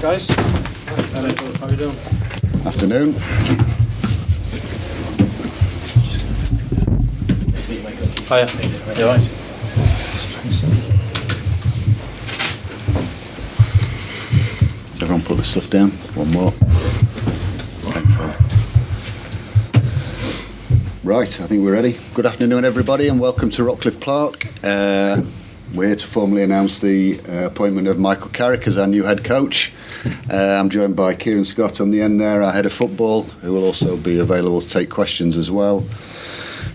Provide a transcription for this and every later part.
guys. How are you doing? Afternoon. Nice to meet you, Michael. Hiya. You alright? Has everyone put the stuff down? One more. Right, I think we're ready. Good afternoon, everybody, and welcome to Rockcliffe Park. We're here to formally announce the appointment of Michael Carrick as our new head coach. I'm joined by Kieran Scott on the end there, our head of football, who will also be available to take questions as well.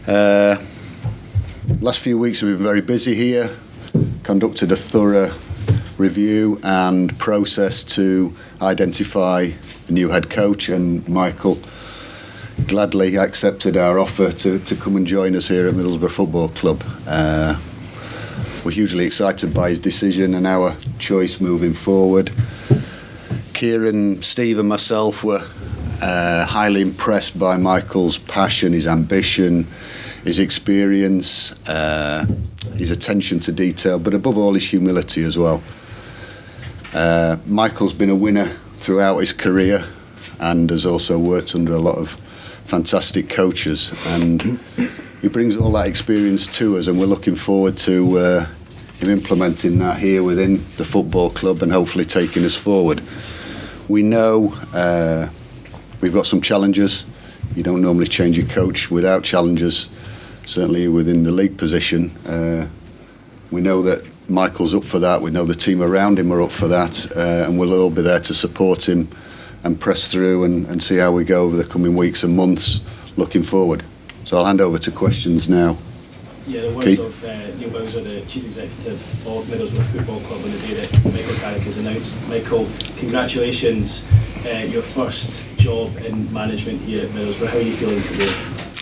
Last few weeks we've been very busy here, conducted a thorough review and process to identify the new head coach, and Michael gladly accepted our offer to come and join us here at Middlesbrough Football Club. We're hugely excited by his decision and our choice moving forward. Kieran, Steve and myself were highly impressed by Michael's passion, his ambition, his experience, his attention to detail, but above all his humility as well. Michael's been a winner throughout his career and has also worked under a lot of fantastic coaches, and he brings all that experience to us, and we're looking forward to him implementing that here within the football club and hopefully taking us forward. We know we've got some challenges. You don't normally change your coach without challenges, certainly within the league position. We know that Michael's up for that. We know the team around him are up for that, and we'll all be there to support him and press through and see how we go over the coming weeks and months looking forward. So I'll hand over to questions now. Yeah, the words Keith? Of Neil Bowser, the Chief Executive of Middlesbrough Football Club, on the day that Michael Carrick is announced. Michael, congratulations, your first job in management here at Middlesbrough. How are you feeling today?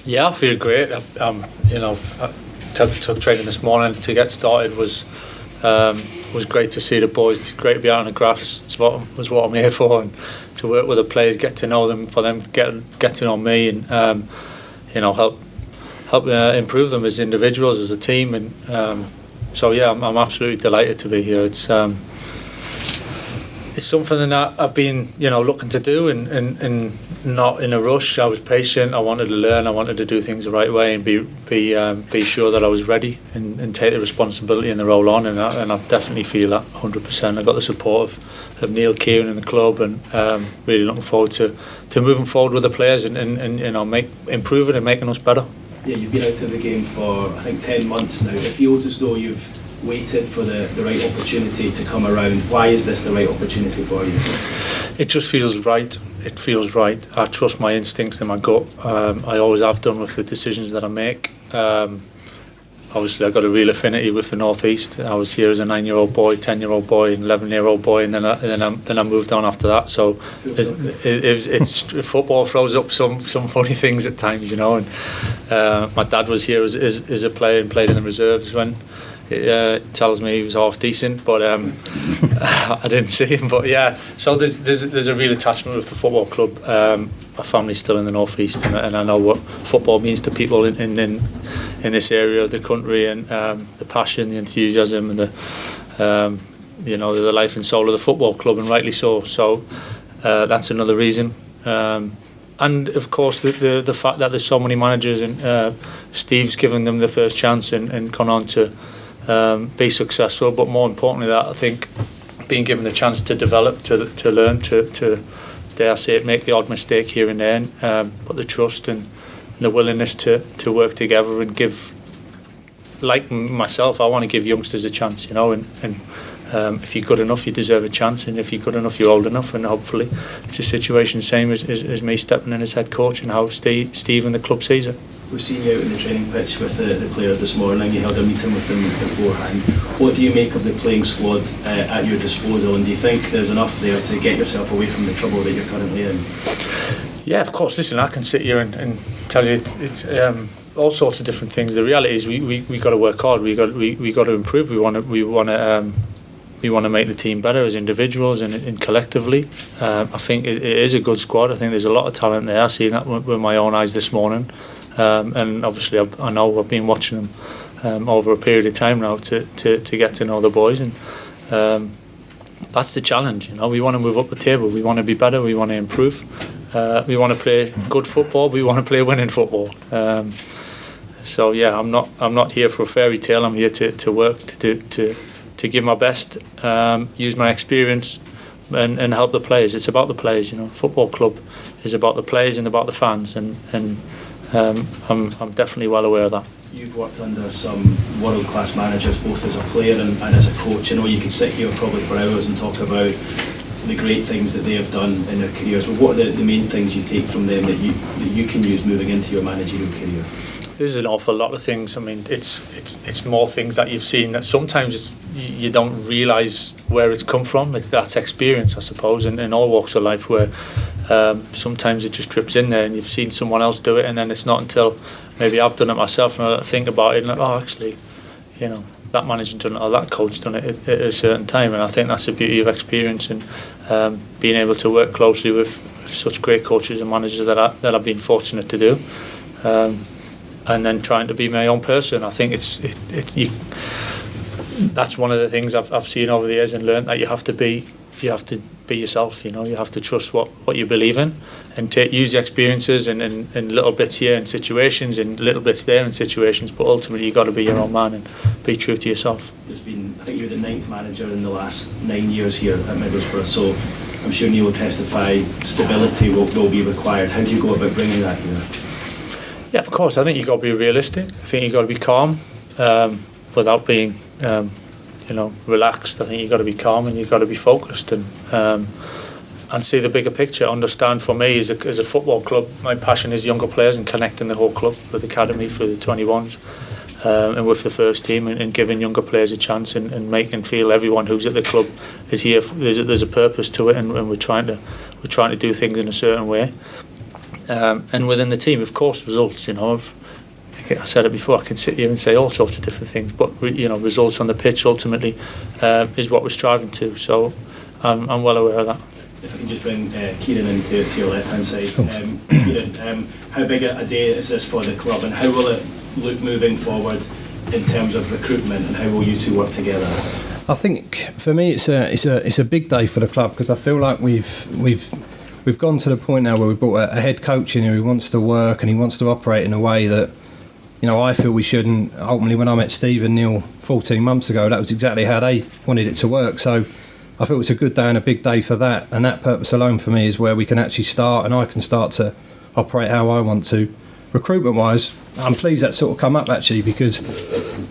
Yeah, I feel great. I took training this morning to get started. Was great to see the boys. It's great to be out on the grass. It's what I'm here for, and to work with the players, get to know them, for them to get to know me, and help improve them as individuals, as a team, and so yeah, I'm absolutely delighted to be here. It's something that I've been looking to do, and not in a rush. I was patient. I wanted to learn. I wanted to do things the right way and be sure that I was ready and take the responsibility and the role on, and I definitely feel that 100%. I got the support of Neil, Kieran and the club, and really looking forward to moving forward with the players and improving and making us better. Yeah, you've been out of the game for I think 10 months now. It feels as though you've waited for the right opportunity to come around. Why is this the right opportunity for you? It just feels right. It feels right. I trust my instincts and my gut. I always have done with the decisions that I make. Obviously, I got a real affinity with the North East. I was here as a 9-year-old boy, 10-year-old boy, and 11-year-old boy, and then I moved on after that. So it's football throws up some funny things at times, And my dad was here as a player and played in the reserves when. It tells me he was half decent, but I didn't see him. But yeah, so there's a real attachment with the football club. My family's still in the North East, and I know what football means to people in this area of the country, and the passion, the enthusiasm, and the life and soul of the football club, and rightly so. So that's another reason. And of course the fact that there's so many managers, and Steve's given them the first chance and gone on to be successful, but more importantly that I think being given the chance to develop, to learn, to dare I say it, make the odd mistake here and there, but the trust and the willingness to work together and give, like myself, I want to give youngsters a chance, and if you're good enough you deserve a chance, and if you're good enough you're old enough, and hopefully it's a situation same as me stepping in as head coach and how Steve and the club sees it. We've seen you out on the training pitch with the players this morning. You held a meeting with them beforehand. What do you make of the playing squad at your disposal, and do you think there's enough there to get yourself away from the trouble that you're currently in? Yeah, of course. Listen, I can sit here and tell you it's all sorts of different things. The reality is we got to work hard. We got to improve. We want to make the team better as individuals and collectively. I think it is a good squad. I think there's a lot of talent there. I've seen that with my own eyes this morning. And obviously I know I've been watching them over a period of time now to get to know the boys, and that's the challenge. You know, we want to move up the table. We want to be better. We want to improve. We want to play good football. We want to play winning football. So yeah, I'm not here for a fairy tale. I'm here to work, to give my best, use my experience, and help the players. It's about the players. You know, football club is about the players and about the fans, and I'm definitely well aware of that. You've worked under some world-class managers, both as a player and as a coach. I know you could sit here probably for hours and talk about the great things that they have done in their careers. But what are the main things you take from them that you can use moving into your managerial career? There's an awful lot of things. I mean, it's more things that you've seen that sometimes you don't realise where it's come from. That's experience, I suppose, in all walks of life, where sometimes it just trips in there and you've seen someone else do it, and then it's not until maybe I've done it myself and I think about it and like, oh, actually, you know, that manager done it or that coach done it at a certain time. And I think that's the beauty of experience and being able to work closely with such great coaches and managers that I've been fortunate to do. And then trying to be my own person. I think that's one of the things I've seen over the years and learned, that you have to be yourself. You know, you have to trust what you believe in, and use the experiences in little bits here in situations, and little bits there in situations. But ultimately, you got to be your own man and be true to yourself. I think you're the 9th manager in the last 9 years here at Middlesbrough. So I'm sure Neil will testify stability will be required. How do you go about bringing that here? Yeah, of course. I think you've got to be realistic. I think you've got to be calm without being, relaxed. I think you've got to be calm and you've got to be focused and see the bigger picture. Understand, for me, as a football club, my passion is younger players and connecting the whole club with the academy, for the 21s, and with the first team, and giving younger players a chance and making feel everyone who's at the club is here. There's a purpose to it, and we're trying to do things in a certain way. And within the team, of course, results. You know, I said it before. I can sit here and say all sorts of different things, but results on the pitch ultimately is what we're striving to. So I'm well aware of that. If I can just bring Kieran into your left-hand side. Kieran, how big a day is this for the club, and how will it look moving forward in terms of recruitment, and how will you two work together? I think for me, it's a big day for the club, because I feel like we've gone to the point now where we've brought a head coach in who wants to work and he wants to operate in a way that, you know, I feel we should. And ultimately, when I met Steve and Neil 14 months ago, that was exactly how they wanted it to work. So I feel it's a good day and a big day for that. And that purpose alone for me is where we can actually start, and I can start to operate how I want to. Recruitment-wise, I'm pleased that's sort of come up, actually, because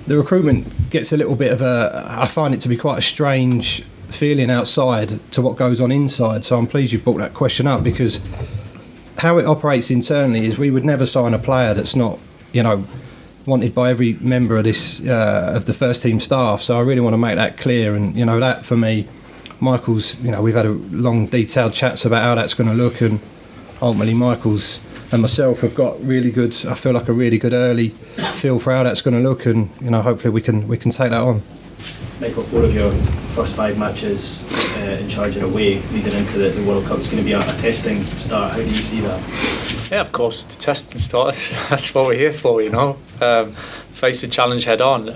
the recruitment gets a little bit of I find it to be quite a strange feeling outside to what goes on inside. So I'm pleased you've brought that question up, because how it operates internally is we would never sign a player that's not, wanted by every member of this of the first team staff. So I really want to make that clear. And that for me, Michael's, we've had a long detailed chats about how that's going to look, and ultimately Michael's and myself have got really good, I feel like a really good early feel for how that's going to look, and hopefully we can take that on. Michael, 4 of your first 5 matches in charge and away leading into the World Cup is going to be a testing start. How do you see that? Yeah, of course, it's a testing start. That's what we're here for, face the challenge head on.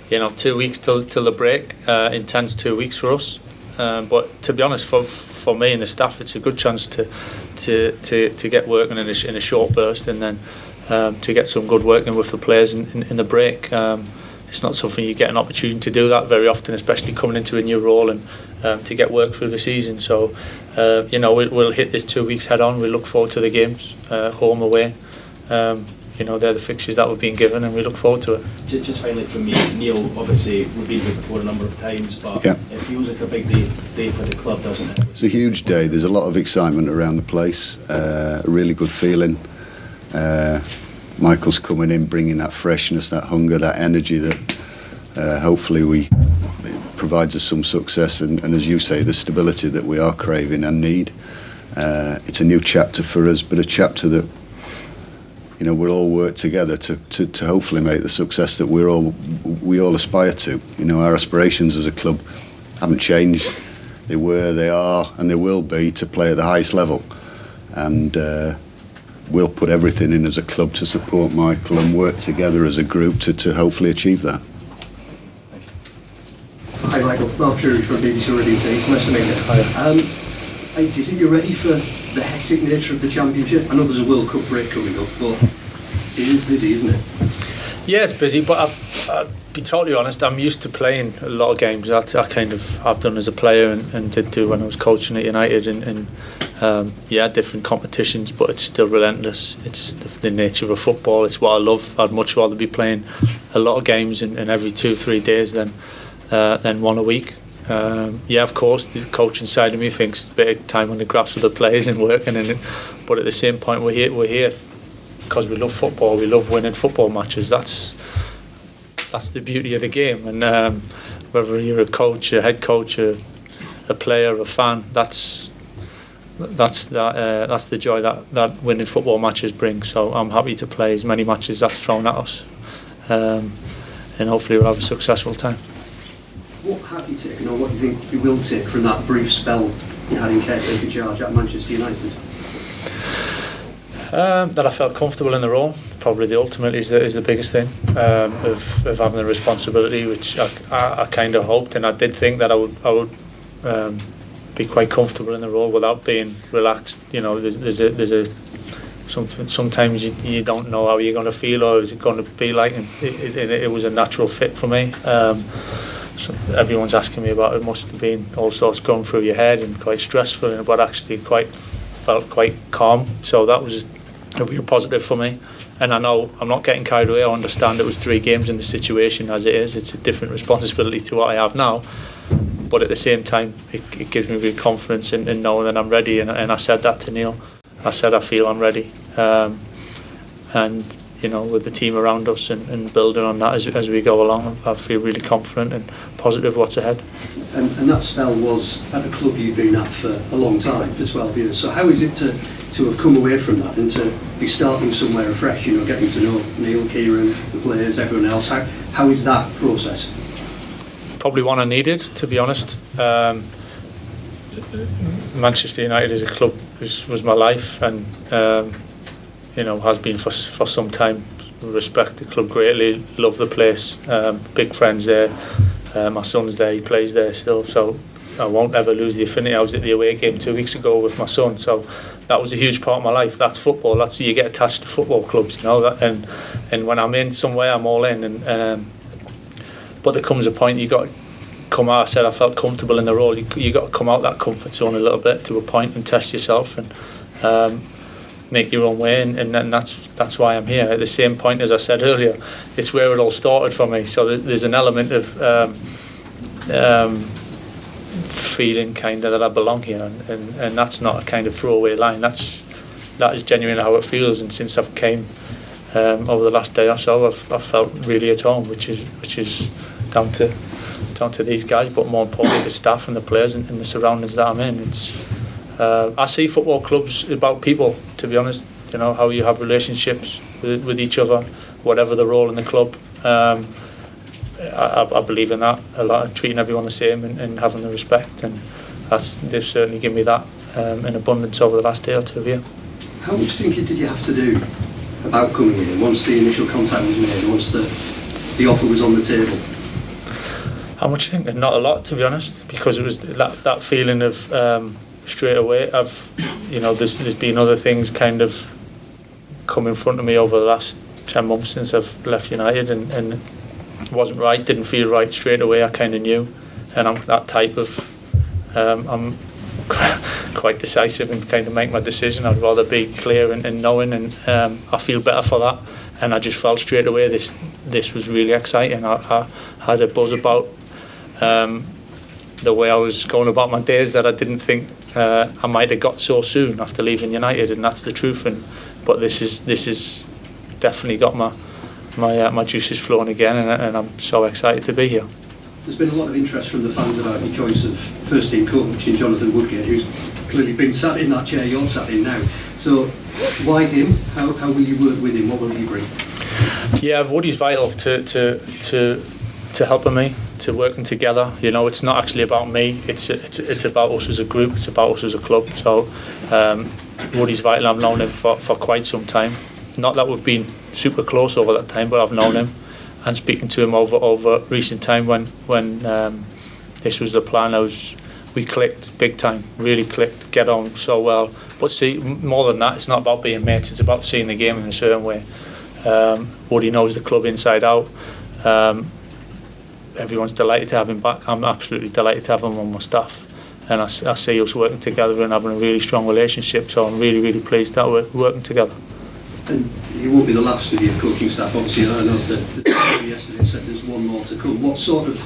2 weeks till the break, intense 2 weeks for us. But to be honest, for me and the staff, it's a good chance to get working in a short burst, and then to get some good working with the players in the break. It's not something you get an opportunity to do that very often, especially coming into a new role and to get work through the season. So, we'll hit this 2 weeks head on. We look forward to the games, home, away. They're the fixtures that we've been given, and we look forward to it. Just finally from me, Neil, obviously we've been here before a number of times, but it feels like a big day for the club, doesn't it? It's a huge day. There's a lot of excitement around the place, a really good feeling. Michael's coming in, bringing that freshness, that hunger, that energy that hopefully provides us some success, and as you say, the stability that we are craving and need. It's a new chapter for us, but a chapter that we'll all work together to hopefully make the success that we all aspire to. Our aspirations as a club haven't changed. They were, they are, and they will be to play at the highest level. And we'll put everything in as a club to support Michael and work together as a group to hopefully achieve that. Hi, Michael. Michael. Mark Drury from BBC Radio Days. Nice to meet you. Hi. Do you think you're ready for the hectic nature of the Championship? I know there's a World Cup break coming up, but it is busy, isn't it? Yeah, it's busy, but I'll be totally honest, I'm used to playing a lot of games that I kind of have done as a player and did do when I was coaching at United and different competitions, but it's still relentless. It's the nature of football. It's what I love. I'd much rather be playing a lot of games in every 2-3 days than one a week. Of course, the coaching side of me thinks it's a bit of time on the grass with the players and working, but at the same point, we're here because we love football. We love winning football matches. That's the beauty of the game. And whether you're a coach, a head coach, a player, a fan, that's the joy that winning football matches bring. So I'm happy to play as many matches that's thrown at us, and hopefully we'll have a successful time. What have you taken, or what do you think you will take from that brief spell you had in caretaker charge at Manchester United? That I felt comfortable in the role. Probably the ultimate is the biggest thing, of having the responsibility, which I kind of hoped, and I did think that I would be quite comfortable in the role without being relaxed. You know, sometimes you don't know how you're going to feel or is it going to be like, and it was a natural fit for me. So everyone's asking me about it. Must have been all sorts going through your head and quite stressful, but actually felt quite calm. So that was a real positive for me. And I know I'm not getting carried away. I understand it was 3 games in the situation as it is. It's a different responsibility to what I have now. But at the same time, it gives me real confidence in knowing that I'm ready. And I said that to Neil. I said I feel I'm ready. And you know, with the team around us and building on that as we go along, I feel really confident and positive what's ahead. And that spell was at a club you've been at for a long time, for 12 years. So how is it to have come away from that and to be starting somewhere afresh, you know, getting to know Neil, Kieran, the players, everyone else? How is that process? Probably one I needed, to be honest. Manchester United as a club was my life, and you know, has been for some time. Respect the club greatly, love the place, big friends there. My son's there, he plays there still, so I won't ever lose the affinity. I was at the away game 2 weeks ago with my son, so that was a huge part of my life. That's football. That's you get attached to football clubs, you know. And when I'm in somewhere, I'm all in. And but there comes a point you got to come out. I said I felt comfortable in the role. You got to come out that comfort zone a little bit to a point and test yourself and make your own way. And that's why I'm here. At the same point as I said earlier, it's where it all started for me. So there's an element of feeling kind of that I belong here, and that's not a kind of throwaway line. That is genuinely how it feels. And since I've came over the last day or so, I've felt really at home, which is down to these guys, but more importantly the staff and the players and the surroundings that I'm in. It's I see football clubs about people, to be honest. You know, how you have relationships with each other, whatever the role in the club. I believe in that a lot, and treating everyone the same and having the respect, and they've certainly given me that in abundance over the last day or two here. How much thinking did you have to do about coming in once the initial contact was made, once the offer was on the table? How much thinking? Not a lot, to be honest, because it was that feeling of straight away. There's been other things kind of come in front of me over the last 10 months since I've left United, and it wasn't right, didn't feel right straight away. I kind of knew, and I'm that type of I'm quite decisive and kind of make my decision. I'd rather be clear and knowing, and I feel better for that. And I just felt straight away this was really exciting. I had a buzz about the way I was going about my days that I didn't think I might have got so soon after leaving United, and that's the truth. But this is definitely got my juices flowing again, and I'm so excited to be here. There's been a lot of interest from the fans about your choice of first team coach in Jonathan Woodgate, who's clearly been sat in that chair you're sat in now. So why him? How will you work with him? What will he bring? Yeah, Woody's vital to helping me, to working together. You know, it's not actually about me. It's about us as a group. It's about us as a club. So Woody's vital. I've known him for quite some time. Not that we've been super close over that time, but I've known him, and speaking to him over recent time when this was the plan. We clicked big time, really clicked, get on so well. But see, more than that, it's not about being mates, it's about seeing the game in a certain way. Woody knows the club inside out. Everyone's delighted to have him back. I'm absolutely delighted to have him on my staff. And I see us working together and having a really strong relationship, so I'm really, really pleased that we're working together. And you won't be the last of your coaching staff, obviously. I know that the yesterday said there's one more to come. What sort of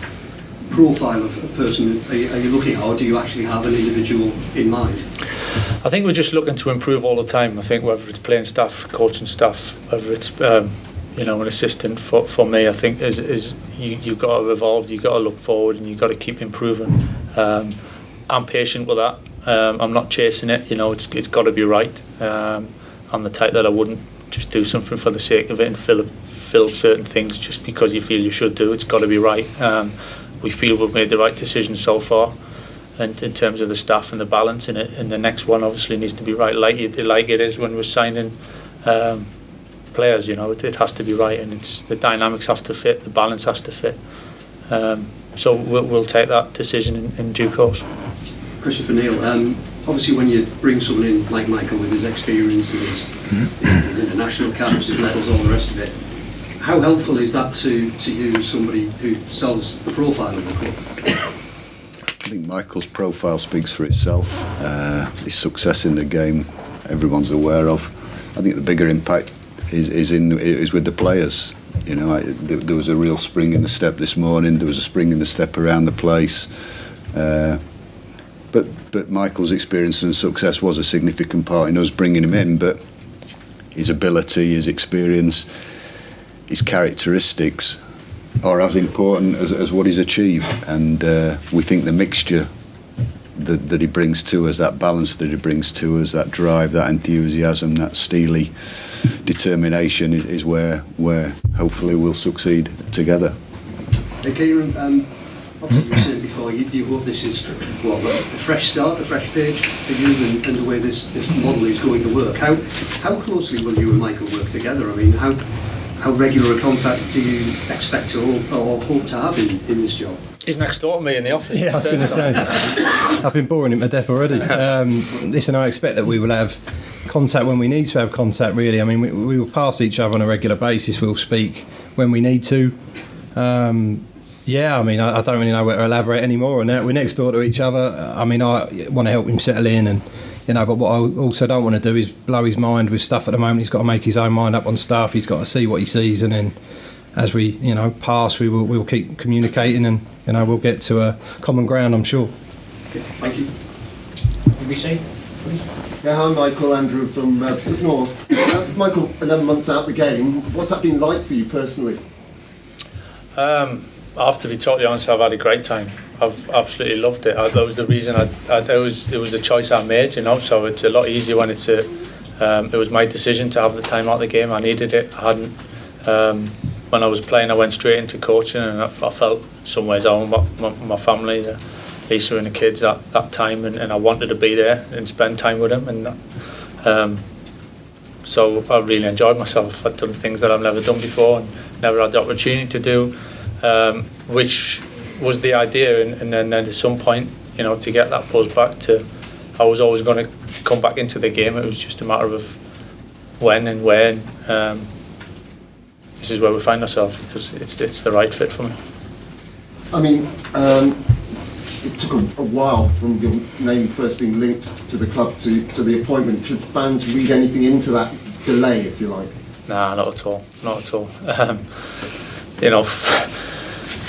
profile of person are you looking at, or do you actually have an individual in mind? I think we're just looking to improve all the time. I think whether it's playing staff, coaching staff, whether it's an assistant for me, I think is you've got to evolve, you've got to look forward, and you've got to keep improving. I'm patient with that. I'm not chasing it. It's got to be right. I'm the type that I wouldn't just do something for the sake of it and fill certain things just because you feel you should do. It's got to be right. We feel we've made the right decision so far, and in terms of the staff and the balance in it. And the next one obviously needs to be right, like it is when we're signing players. It has to be right, and the dynamics have to fit, the balance has to fit. So we'll take that decision in due course. Question for Neil. Obviously, when you bring someone in like Michael with his experience and his international caps, his medals, all the rest of it, how helpful is that to you, somebody who sells the profile of the club? I think Michael's profile speaks for itself. His success in the game, everyone's aware of. I think the bigger impact is with the players. There was a real spring in the step this morning. There was a spring in the step around the place. But Michael's experience and success was a significant part in us bringing him in. But his ability, his experience, his characteristics are as important as what he's achieved. And we think the mixture that he brings to us, that balance that he brings to us, that drive, that enthusiasm, that steely determination is where hopefully we'll succeed together. Hey Kieran, obviously you said before you hope this is a fresh start, a fresh page for you and the way this model is going to work. How closely will you and Michael work together? I mean, how regular a contact do you expect to or hope to have in this job? He's next door to me in the office. Yeah, I was going to say, I've been boring him to death already. Listen, I expect that we will have contact when we need to have contact, really. I mean, we will pass each other on a regular basis. We'll speak when we need to. I mean, I don't really know where to elaborate anymore on that. We're next door to each other. I mean, I want to help him settle in, and but what I also don't want to do is blow his mind with stuff at the moment. He's got to make his own mind up on stuff. He's got to see what he sees, and then as we pass, we'll keep communicating, and we'll get to a common ground, I'm sure. Okay, thank you. BBC, please. Yeah, hi Michael, Andrew from the North. Michael, 11 months out the game, what's that been like for you personally? I have to be totally honest, I've had a great time. I've absolutely loved it. That was the reason it was a choice I made, so it's a lot easier when it was my decision to have the time out of the game. I needed it. I hadn't. When I was playing, I went straight into coaching, and I felt some ways home my family, Lisa and the kids at that time, and I wanted to be there and spend time with them, and so I really enjoyed myself. I'd done things that I've never done before and never had the opportunity to do, which was the idea, and then at some point, to get that buzz back I was always going to come back into the game. It was just a matter of when and where. This is where we find ourselves, because it's the right fit for me. I mean, it took a while from your name first being linked to the club to the appointment. Should fans read anything into that delay, if you like? Nah, not at all. Not at all.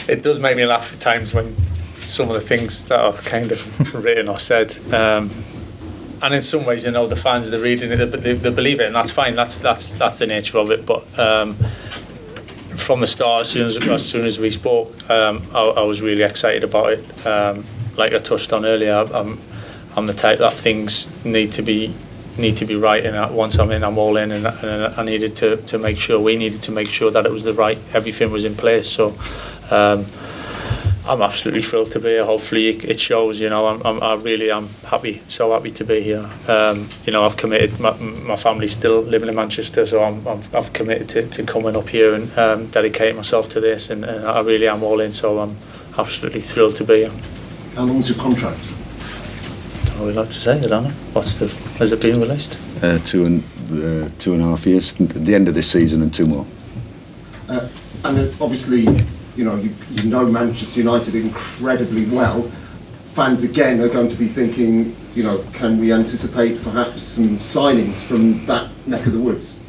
It does make me laugh at times when some of the things that are kind of written or said. And in some ways, the fans, they're reading it, they believe it, and that's fine. That's the nature of it. But from the start, as soon as we spoke, I was really excited about it. Like I touched on earlier, I'm the type that things need to be right, and once I'm in, I'm all in, and I needed to make sure, we needed to make sure that it was everything was in place. So I'm absolutely thrilled to be here. Hopefully it shows. I really am happy, so happy to be here. I've committed. My family's still living in Manchester, so I've committed to coming up here and dedicating myself to this, and I really am all in. So I'm absolutely thrilled to be here. How long's your contract? Don't really like to say, I don't know. Has it been released? 2.5 years. At the end of this season and 2 more. And obviously, you know Manchester United incredibly well. Fans again are going to be thinking, can we anticipate perhaps some signings from that neck of the woods?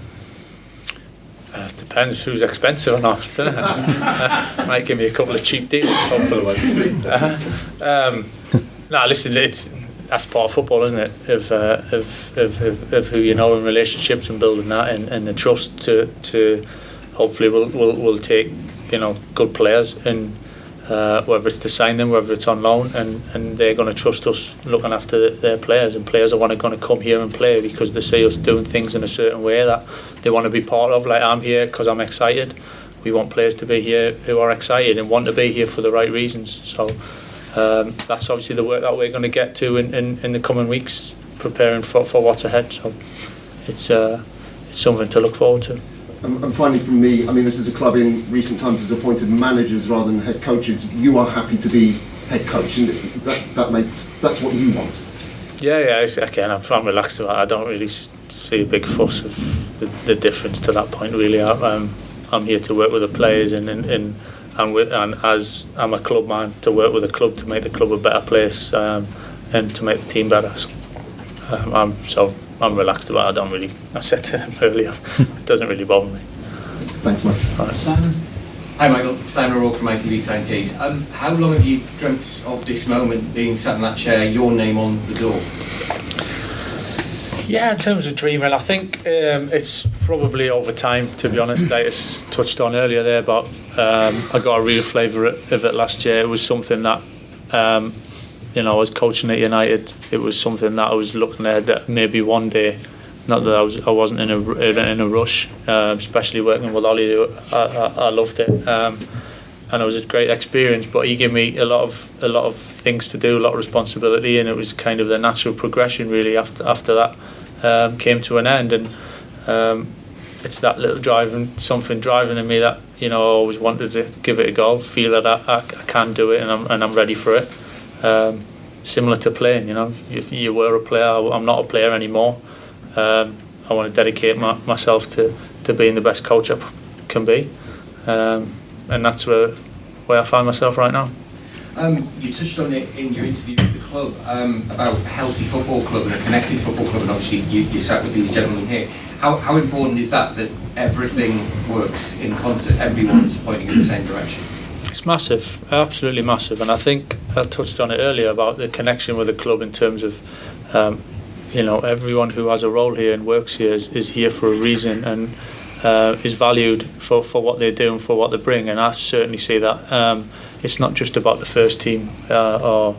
Depends who's expensive or not. Might give me a couple of cheap deals, hopefully. Listen, that's part of football, isn't it? Of who you know in relationships and building that and the trust to hopefully we'll take good players and whether it's to sign them, whether it's on loan, and they're going to trust us looking after their players, and players are going to come here and play because they see us doing things in a certain way that they want to be part of. Like, I'm here because I'm excited. We want players to be here who are excited and want to be here for the right reasons. So that's obviously the work that we're going to get to in the coming weeks, preparing for what's ahead. So it's something to look forward to. And finally from me, this is a club in recent times has appointed managers rather than head coaches. You are happy to be head coach, and that's what you want. Yeah. Again, I'm relaxed about it. I don't really see a big fuss of the difference to that point, really. I'm here to work with the players and as I'm a club man, to work with the club to make the club a better place and to make the team better. So I'm relaxed about it. I said to him earlier, it doesn't really bother me. Thanks, Mike. Right. Simon? Hi, Michael. Simon O'Rourke from ITV Times. How long have you dreamt of this moment, being sat in that chair, your name on the door? Yeah, in terms of dreaming, I think it's probably over time, to be honest. Like it's touched on earlier there, but I got a real flavour of it last year. It was something that I was coaching at United. It was something that I was looking ahead at maybe one day. Not that I wasn't in a rush, especially working with Ollie. I loved it, and it was a great experience. But he gave me a lot of things to do, a lot of responsibility, and it was kind of the natural progression really after that came to an end. And it's that little something driving in me that I always wanted to give it a go, feel that I can do it, and I'm ready for it. Similar to playing, if you were a player, I'm not a player anymore. I want to dedicate myself to being the best coach I can be, and that's where I find myself right now. You touched on it in your interview with the club about a healthy football club and a connected football club, and obviously you sat with these gentlemen here. How important is that everything works in concert, everyone's pointing in the same direction? It's massive, absolutely massive, and I think I touched on it earlier about the connection with the club in terms of everyone who has a role here and works here is here for a reason and is valued for what they do and for what they bring, and I certainly see that. It's not just about the first team or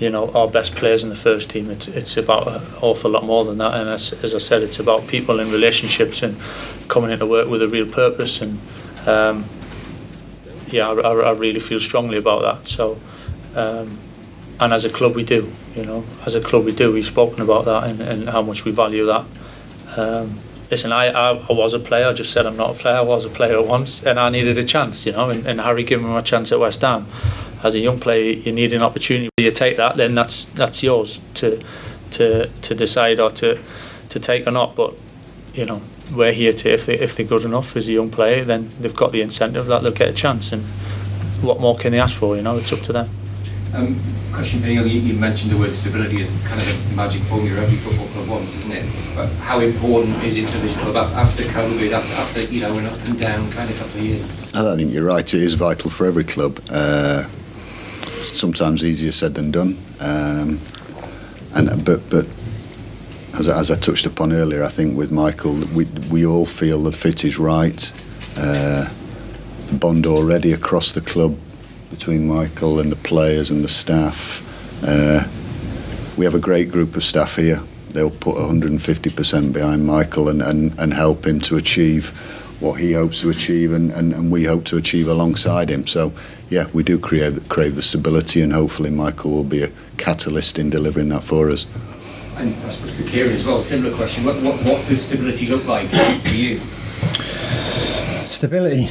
our best players in the first team. It's about an awful lot more than that, and as I said, it's about people and relationships and coming into work with a real purpose, and I really feel strongly about that. So and as a club we do, we've spoken about that and how much we value that. Listen, I was a player. I just said I'm not a player. I was a player once, and I needed a chance, and Harry gave me my chance at West Ham. As a young player, you need an opportunity. You take that, then that's yours to decide or to take or not. But we're here to if they're good enough as a young player, then they've got the incentive that they'll get a chance. And what more can they ask for? It's up to them. Question for Neil, you mentioned the word stability as kind of a magic formula every football club wants, isn't it? But how important is it to this club after COVID, after an up and down kind of couple of years? I think you're right, it is vital for every club. Sometimes easier said than done. But as I touched upon earlier, I think with Michael, we all feel the fit is right. The bond already across the club between Michael and the players and the staff. We have a great group of staff here. They'll put 150% behind Michael and help him to achieve what he hopes to achieve and we hope to achieve alongside him. So yeah, we do crave the stability, and hopefully Michael will be a catalyst in delivering that for us. And I suppose for Kieran as well, similar question, what does stability look like for you? Stability,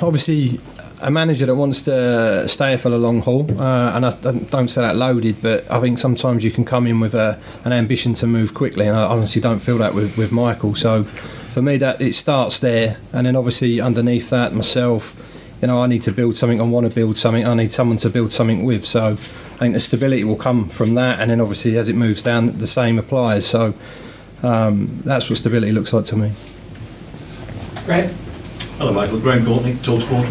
obviously a manager that wants to stay for the long haul, and I don't say that loaded, but I think sometimes you can come in with an ambition to move quickly, and I honestly don't feel that with Michael. So for me, that it starts there, and then obviously underneath that, myself, I need to build something, I want to build something, I need someone to build something with. So I think the stability will come from that, and then obviously as it moves down, the same applies. So that's what stability looks like to me. Graham? Hello Michael, Graham Courtney, Talksport.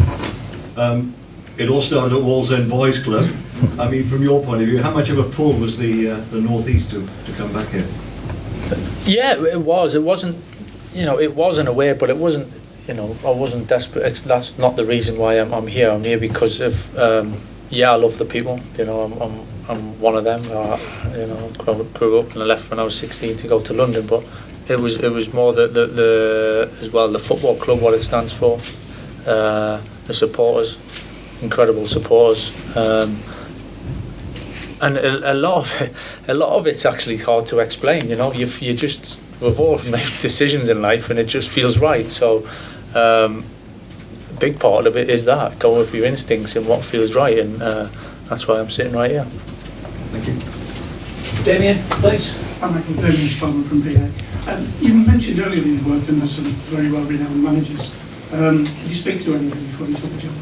It all started at Wallsend Boys Club. I mean, from your point of view, how much of a pull was the North East to come back here? Yeah, it was. It wasn't, it wasn't away, but it wasn't, I wasn't desperate. That's not the reason why I'm here. I'm here because of, I love the people. I'm one of them. I grew up and I left when I was 16 to go to London, but it was more the as well the football club, what it stands for, the supporters, incredible supporters, and a lot of it's actually hard to explain. We've all made decisions in life and it just feels right. So a big part of it is that, go with your instincts and what feels right, and that's why I'm sitting right here. Thank you. Damien, please. I'm Michael Carrick from BA. You mentioned earlier that you've worked under some very well-renowned managers. Did you speak to anyone before you took the job?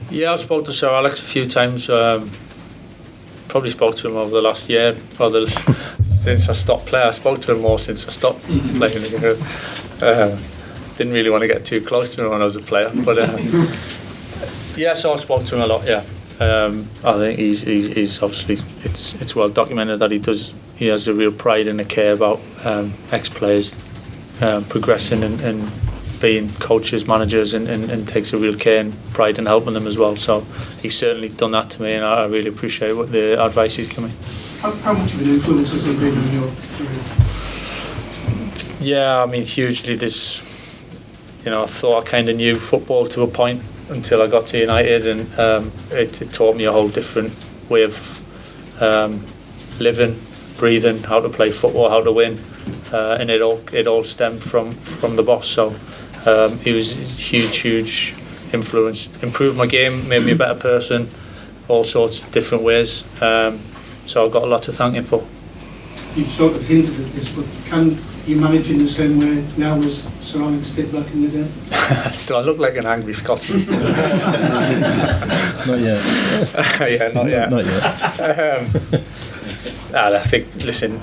Yeah, I spoke to Sir Alex a few times. Probably spoke to him over the last year, since I stopped playing. I spoke to him more since I stopped playing. Didn't really want to get too close to him when I was a player, but so I spoke to him a lot. Yeah, I think he's obviously it's well documented that he has a real pride and a care about ex-players progressing and being coaches, managers, and takes a real care and pride in helping them as well. So he's certainly done that to me, and I really appreciate what the advice he's given me. How much of an influence has he been on your career? Yeah, I mean, hugely. I thought I kind of knew football to a point until I got to United, and it taught me a whole different way of living, breathing, how to play football, how to win, and it all stemmed from the boss. So he was a huge influence. Improved my game, made me a better person, all sorts of different ways. So I've got a lot to thank him for. You've sort of hinted at this, but can you manage in the same way now as Sir Alex did back in the day? Do I look like an angry Scotsman? Not yet. Yeah, not yet. Not yet. I think, listen,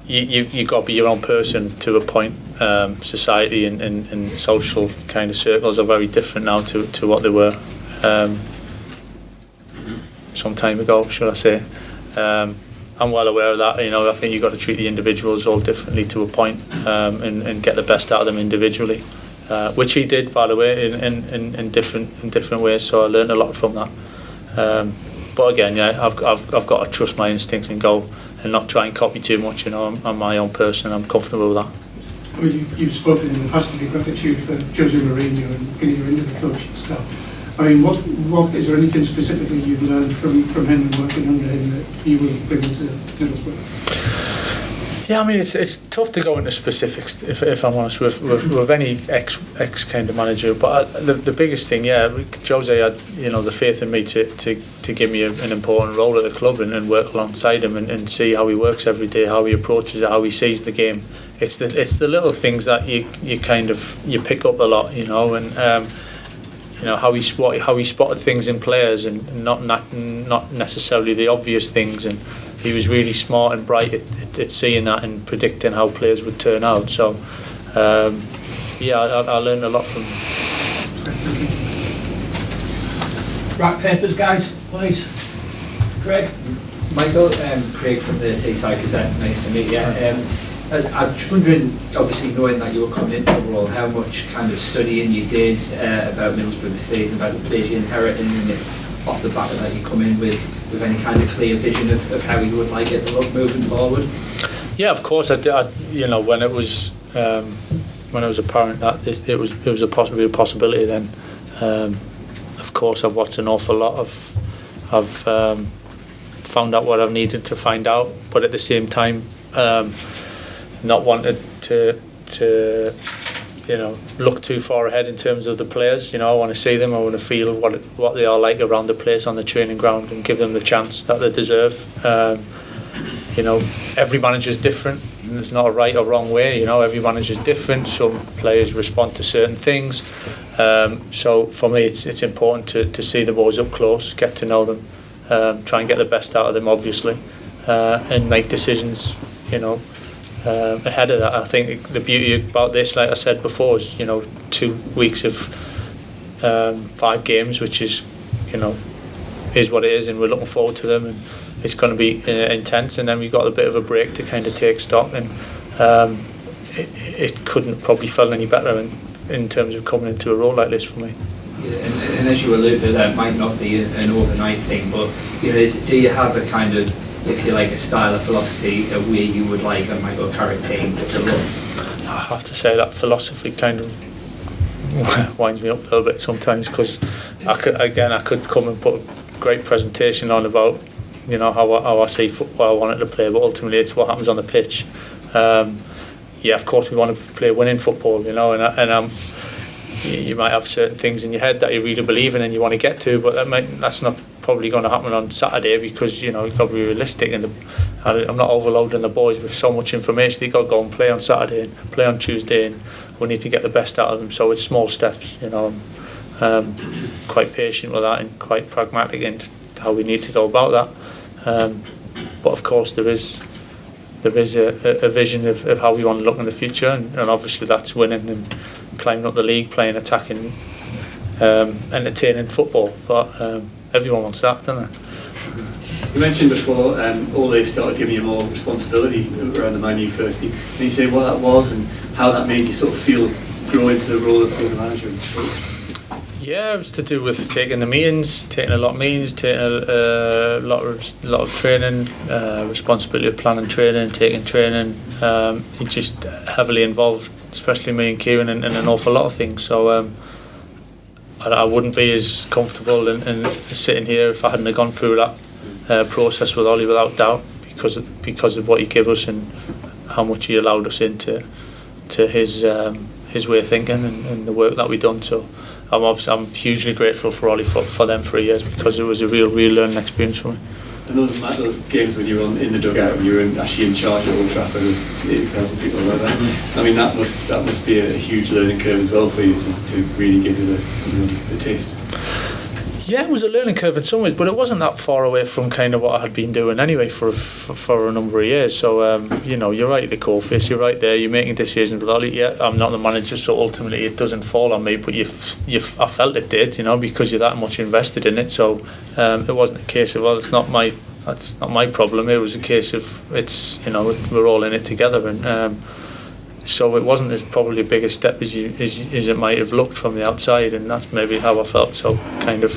you got to be your own person to a point. Society and social kind of circles are very different now to what they were some time ago, should I say. I'm well aware of that. I think you've got to treat the individuals all differently to a point, and get the best out of them individually, which he did, by the way, in different ways. So I learned a lot from that. But again, I've got to trust my instincts and go and not try and copy too much. I'm my own person. I'm comfortable with that. I mean, you've spoken in the past of your gratitude for Jose Mourinho and getting you into the coaching staff. I mean, what is there anything specifically you've learned from him and working under him that you will bring into Middlesbrough? Yeah, I mean, it's tough to go into specifics if I'm honest with any ex kind of manager. But the biggest thing, Jose had the faith in me to give me an important role at the club and work alongside him and see how he works every day, how he approaches it, how he sees the game. It's the little things that you pick up a lot, and. How he spotted things in players and not necessarily the obvious things, and he was really smart and bright at seeing that and predicting how players would turn out. So I learned a lot from him. Rock, papers, guys, please. Craig. Michael, Craig from the Teessiders Gazette. Nice to meet you. I'm just wondering, obviously knowing that you were coming into the role, how much kind of studying you did about Middlesbrough this season, about the players you inherited, and if off the back of that you come in with any kind of clear vision of how you would like it to look moving forward? Yeah, of course I did. When it was apparent that it was a possibility, then of course I've watched an awful lot I've found out what I've needed to find out, but at the same time not wanted to look too far ahead in terms of the players. I want to see them. I want to feel what they are like around the place on the training ground and give them the chance that they deserve. Every manager's different. There's not a right or wrong way. Every manager's different. Some players respond to certain things. So for me, it's important to see the boys up close, get to know them, try and get the best out of them, obviously, and make decisions. Ahead of that. I think the beauty about this, like I said before, is 2 weeks of 5 games, which is what it is, and we're looking forward to them, and it's going to be intense. And then we've got a bit of a break to kind of take stock, and it couldn't probably felt any better in terms of coming into a role like this for me. Yeah, and as you alluded to, that might not be an overnight thing, but do you have a kind of, if you like, a style of philosophy, a way you would like a Michael Carrick team to look? I have to say that philosophy kind of winds me up a little bit sometimes, because I could come and put a great presentation on about how I see football, I want it to play, but ultimately it's what happens on the pitch. Of course we want to play winning football, and you might have certain things in your head that you really believe in and you want to get to, but that's not probably going to happen on Saturday, because you've got to be realistic, and I'm not overloading the boys with so much information. They've got to go and play on Saturday and play on Tuesday, and we need to get the best out of them. So it's small steps, quite patient with that and quite pragmatic in how we need to go about that. But of course there is a vision of how we want to look in the future, and obviously that's winning and climbing up the league, playing attacking, entertaining football. But everyone wants that, don't they? You mentioned before, Ole started giving you more responsibility around the Man U first. Can you say what that was and how that made you sort of feel grow into the role of being a manager? Yeah, it was to do with taking the meetings, taking a lot of meetings, taking a lot of training, responsibility of planning training, taking training. It's just heavily involved, especially me and Kieran, in an awful lot of things. So I wouldn't be as comfortable in sitting here if I hadn't gone through that process with Ollie, without doubt, because of what he gave us and how much he allowed us into his way of thinking and the work that we've done. So I'm hugely grateful for Ollie for them 3 years, because it was a real learning experience for me. And those games when you were in the dugout and you were actually in charge at Old Trafford with 80,000 people like that, I mean that must be a huge learning curve as well for you to really give you the taste. Yeah, it was a learning curve in some ways, but it wasn't that far away from kind of what I had been doing anyway for a number of years. So you're right at the coalface, you're right there, you're making decisions with Ollie. Yeah, I'm not the manager, so ultimately it doesn't fall on me, but I felt it did, because you're that much invested in it. So it wasn't a case of, well, that's not my problem. It was a case of we're all in it together, and so it wasn't as probably a bigger step as it might have looked from the outside, and that's maybe how I felt. So kind of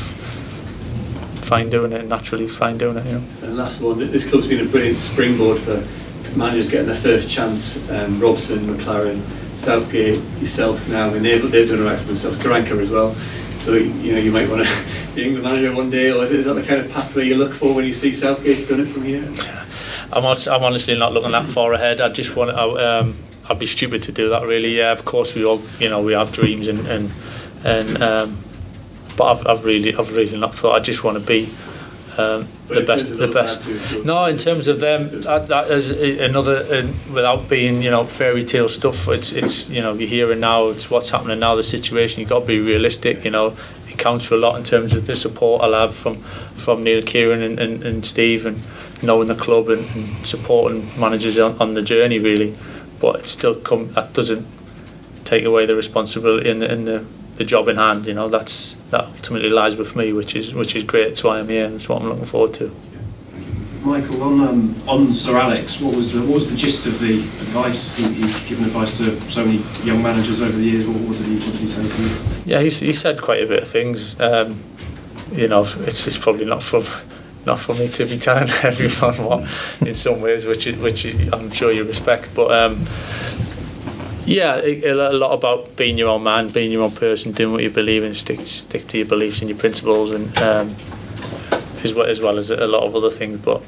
fine doing it, naturally fine doing it. And last one, this club's been a brilliant springboard for managers getting their first chance. Robson, McClaren, Southgate, yourself now. I mean they've done alright for themselves. Karanka as well. So you might want to be England manager one day, or is that the kind of pathway you look for when you see Southgate's done it from here? I'm honestly not looking that far ahead. I just want I'd be stupid to do that, really. Yeah, of course we all, we have dreams but I've really not thought. I just want to be the best. No, in terms of them, that is another. Without being, fairy tale stuff. It's you're here and now. It's what's happening now. The situation. You've got to be realistic. It counts for a lot in terms of the support I'll have from Neil, Kieran, and Steve, and knowing the club and supporting managers on the journey, really. But it still that doesn't take away the responsibility in the job in hand. That ultimately lies with me, which is great. That's why I'm here, and that's what I'm looking forward to. Michael, on Sir Alex, what was the gist of the advice? He's given advice to so many young managers over the years. What did he say to you? Yeah, he said quite a bit of things. It's just probably not for me to be telling everyone what, in some ways, which I'm sure you respect. But a lot about being your own man, being your own person, doing what you believe in, stick to your beliefs and your principles, and as well as a lot of other things. But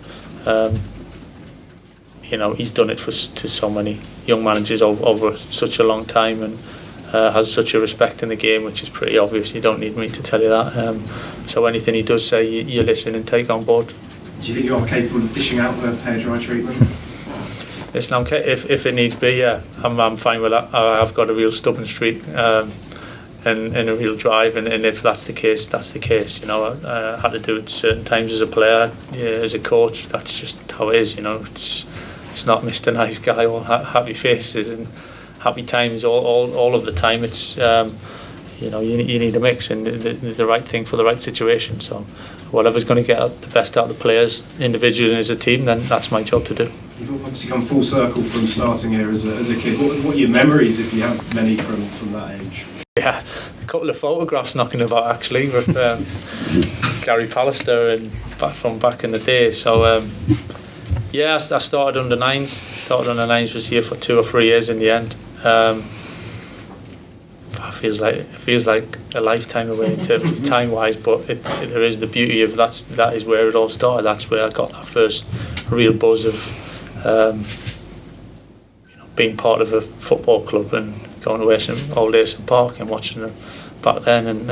he's done it to so many young managers over such a long time, and has such a respect in the game, which is pretty obvious. You don't need me to tell you that. So anything he does say, you listen and take on board. Do you think you are capable of dishing out the hair-dry treatment? Listen, if it needs be, yeah, I'm fine with that. I've got a real stubborn streak and a real drive, and if that's the case, that's the case. You know, I had to do it certain times as a player, as a coach. That's just how it is. You know, it's not Mr. Nice Guy or happy faces and happy times all of the time. It's you know, you need a mix, and the right thing for the right situation. So whatever's going to get the best out of the players individually and as a team, then that's my job to do. You've obviously come full circle from starting here as a kid. What are your memories, if you have many, from that age? Yeah, a couple of photographs knocking about actually with Gary Pallister and back in the day. So yeah, I started under nines. Was here for 2 or 3 years in the end. It feels like a lifetime away in terms of time wise, but there is the beauty of that is where it all started. That's where I got that first real buzz of you know, being part of a football club and going to Old Ayson Park and watching them back then. And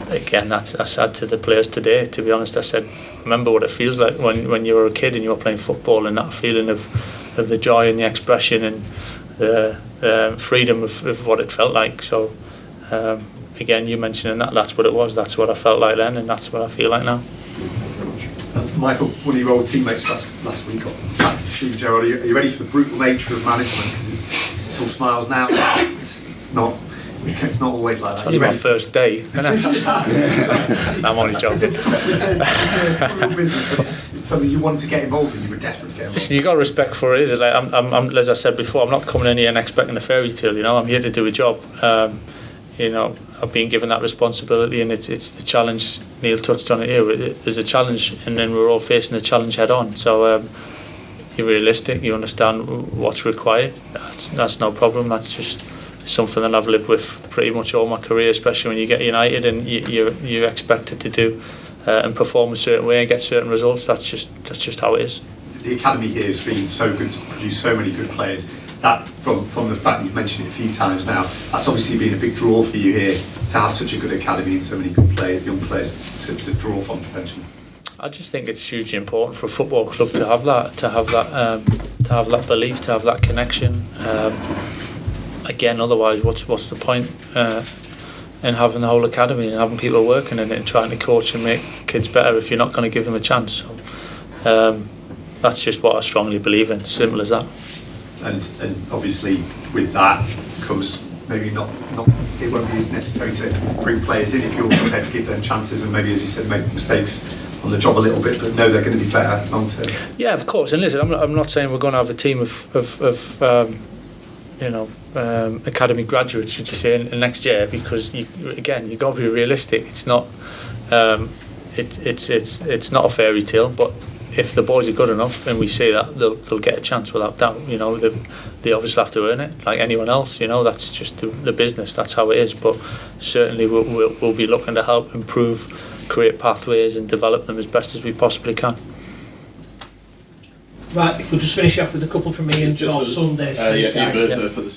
again, I said to the players today, to be honest, I said, remember what it feels like when you were a kid and you were playing football, and that feeling of the joy and the expression and the freedom of what it felt like. So again, you mentioning that's what it was, that's what I felt like then, and that's what I feel like now. Michael, one of your old teammates last week got sacked, Steve Gerrard. Are you ready for the brutal nature of management? Because it's all smiles now. It's not always like that. It's only my first day. I'm only joking. It's a brutal business, but it's something you want to get involved in. You were desperate to get involved. Listen, you got respect for it. Is it? Like I'm, as I said before, I'm not coming in here and expecting a fairy tale. You know, I'm here to do a job. You know, I've been given that responsibility, and it's the challenge. Neil touched on it here. There's a challenge, and then we're all facing the challenge head on. So you're realistic. You understand what's required. That's no problem. That's just something that I've lived with pretty much all my career, especially when you get United and you're expected to do and perform a certain way and get certain results. That's just how it is. The academy here has been so good to produce so many good players. That from the fact you've mentioned it a few times now, that's obviously been a big draw for you here to have such a good academy and so many good young players to draw from potentially. I just think it's hugely important for a football club to have that belief, to have that connection. Again, otherwise, what's the point in having the whole academy and having people working in it and trying to coach and make kids better if you're not going to give them a chance? So that's just what I strongly believe in. Simple as that. And obviously with that comes maybe not it won't be as necessary to bring players in if you're prepared to give them chances and maybe, as you said, make mistakes on the job a little bit, but know they're going to be better long term. Yeah, of course. And listen, I'm not saying we're going to have a team of academy graduates, should you say, in next year, because you've got to be realistic. It's not it's not a fairy tale, but if the boys are good enough and we see that, they'll get a chance without doubt. You know, they obviously have to earn it like anyone else. You know, that's just the business. That's how it is. But certainly we'll be looking to help improve, create pathways and develop them as best as we possibly can. Right, if we'll just finish off with a couple from me and Sunday. For the